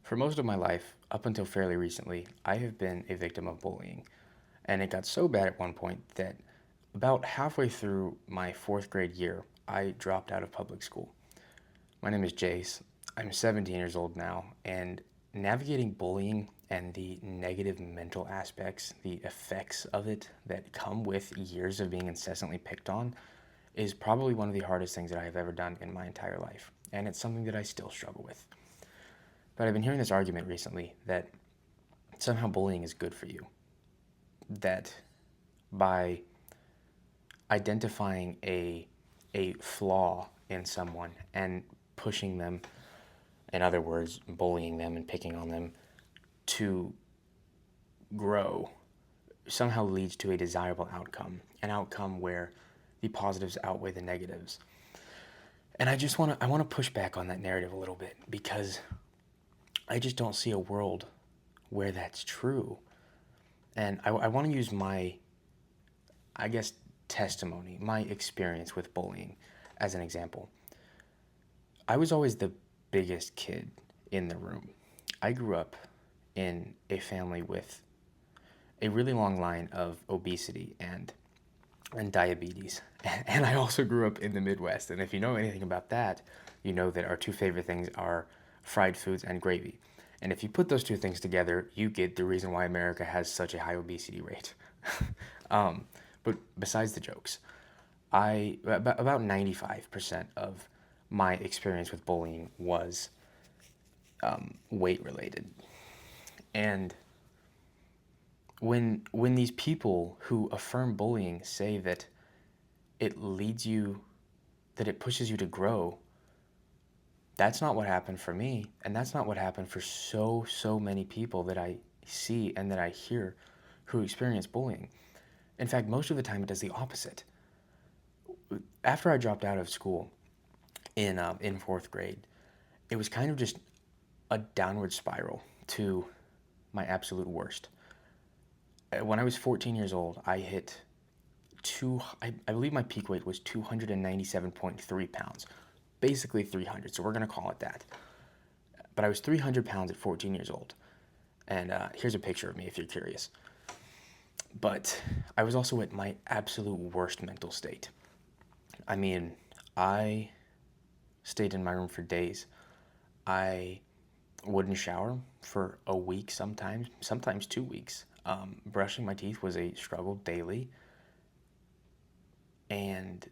For most of my life, up until fairly recently, I have been a victim of bullying. And it got so bad at one point that about halfway through my fourth grade year, I dropped out of public school. My name is Jace. I'm 17 years old now, and navigating bullying and the negative mental aspects, the effects of it that come with years of being incessantly picked on, is probably one of the hardest things that I have ever done in my entire life. And it's something that I still struggle with. But I've been hearing this argument recently that somehow bullying is good for you. That by identifying a flaw in someone and pushing them, in other words, bullying them and picking on them to grow somehow leads to a desirable outcome, an outcome where the positives outweigh the negatives. And I want to push back on that narrative a little bit because I just don't see a world where that's true. And I want to use my, I guess, testimony, my experience with bullying as an example. I was always the biggest kid in the room. I grew up in a family with a really long line of obesity and diabetes. And I also grew up in the Midwest. And if you know anything about that, you know that our two favorite things are fried foods and gravy. And if you put those two things together, you get the reason why America has such a high obesity rate. um, but besides the jokes, about 95% of my experience with bullying was weight related. And when these people who affirm bullying say that it leads you, that it pushes you to grow, that's not what happened for me, and that's not what happened for so many people that I see and that I hear who experience bullying. In fact, most of the time it does the opposite. After I dropped out of school in fourth grade, it was kind of just a downward spiral to my absolute worst. When I was 14 years old, I hit I believe my peak weight was 297.3 pounds, basically 300, so we're going to call it that. But I was 300 pounds at 14 years old. And here's a picture of me if you're curious. But I was also at my absolute worst mental state. I mean, I stayed in my room for days. I wouldn't shower for a week sometimes 2 weeks. Brushing my teeth was a struggle daily. And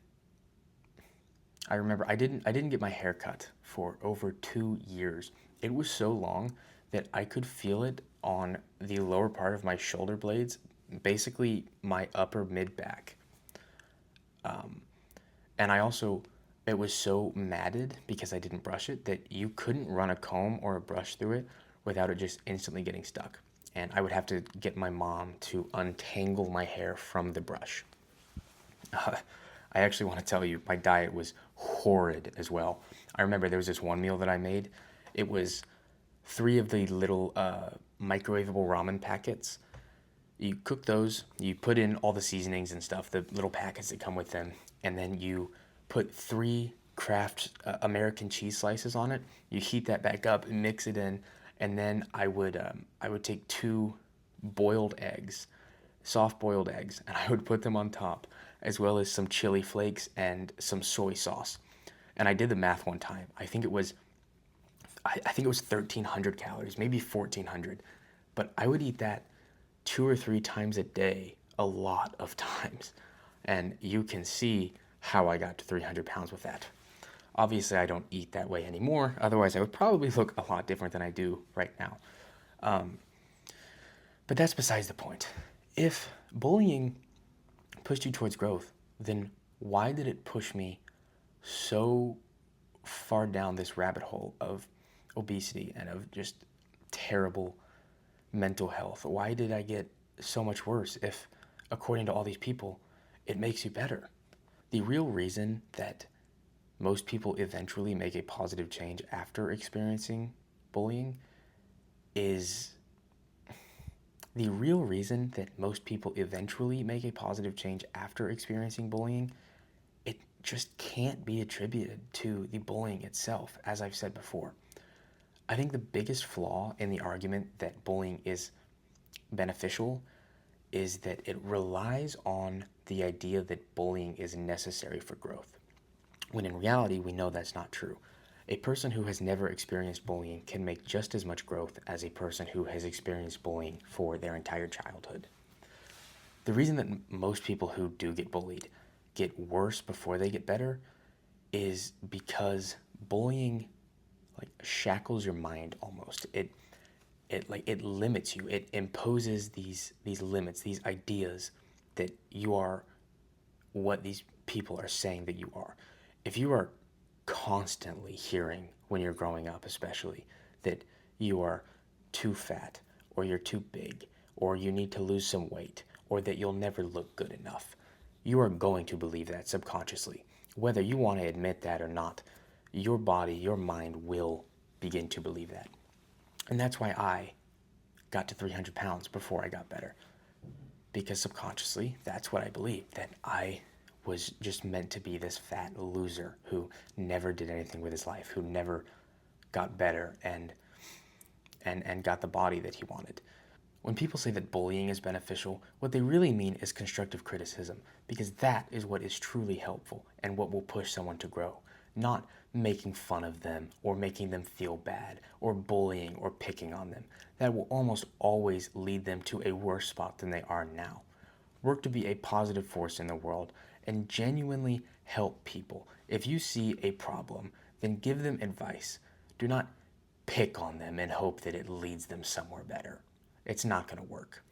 I remember I didn't get my hair cut for over 2 years. It was so long that I could feel it on the lower part of my shoulder blades, basically my upper mid back. And it was so matted because I didn't brush it that you couldn't run a comb or a brush through it without it just instantly getting stuck. And I would have to get my mom to untangle my hair from the brush. I actually want to tell you, my diet was horrid as well. I remember there was this one meal that I made. It was three of the little microwavable ramen packets. You cook those, you put in all the seasonings and stuff, the little packets that come with them, and then you put three Kraft American cheese slices on it. You heat that back up, mix it in, and then I would take two boiled eggs, soft boiled eggs, and I would put them on top, as well as some chili flakes and some soy sauce. And I did the math one time. I think it was 1,300 calories, maybe 1,400, but I would eat that 2 or 3 times a day, a lot of times, and you can see how I got to 300 pounds with that. Obviously, I don't eat that way anymore. Otherwise, I would probably look a lot different than I do right now. But that's besides the point. If bullying pushed you towards growth, then why did it push me so far down this rabbit hole of obesity and of just terrible mental health? Why did I get so much worse if, according to all these people, it makes you better? The real reason that most people eventually make a positive change after experiencing bullying is the real reason that most people eventually make a positive change after experiencing bullying, it just can't be attributed to the bullying itself, as I've said before. I think the biggest flaw in the argument that bullying is beneficial is that it relies on the idea that bullying is necessary for growth, when in reality, we know that's not true. A person who has never experienced bullying can make just as much growth as a person who has experienced bullying for their entire childhood. The reason that most people who do get bullied get worse before they get better is because bullying like shackles your mind almost. It limits you. It imposes these limits, these ideas that you are what these people are saying that you are. If you are constantly hearing when you're growing up, especially, that you are too fat, or you're too big, or you need to lose some weight, or that you'll never look good enough, you are going to believe that subconsciously. Whether you want to admit that or not, your body, your mind will begin to believe that. And that's why I got to 300 pounds before I got better. Because subconsciously, that's what I believed, that I was just meant to be this fat loser who never did anything with his life, who never got better and got the body that he wanted. When people say that bullying is beneficial, what they really mean is constructive criticism, because that is what is truly helpful and what will push someone to grow, not making fun of them or making them feel bad or bullying or picking on them. That will almost always lead them to a worse spot than they are now. Work to be a positive force in the world and genuinely help people. If you see a problem, then give them advice. Do not pick on them and hope that it leads them somewhere better. It's not going to work.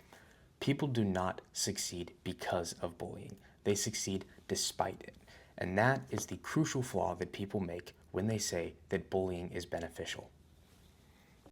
People do not succeed because of bullying. They succeed despite it. And that is the crucial flaw that people make when they say that bullying is beneficial.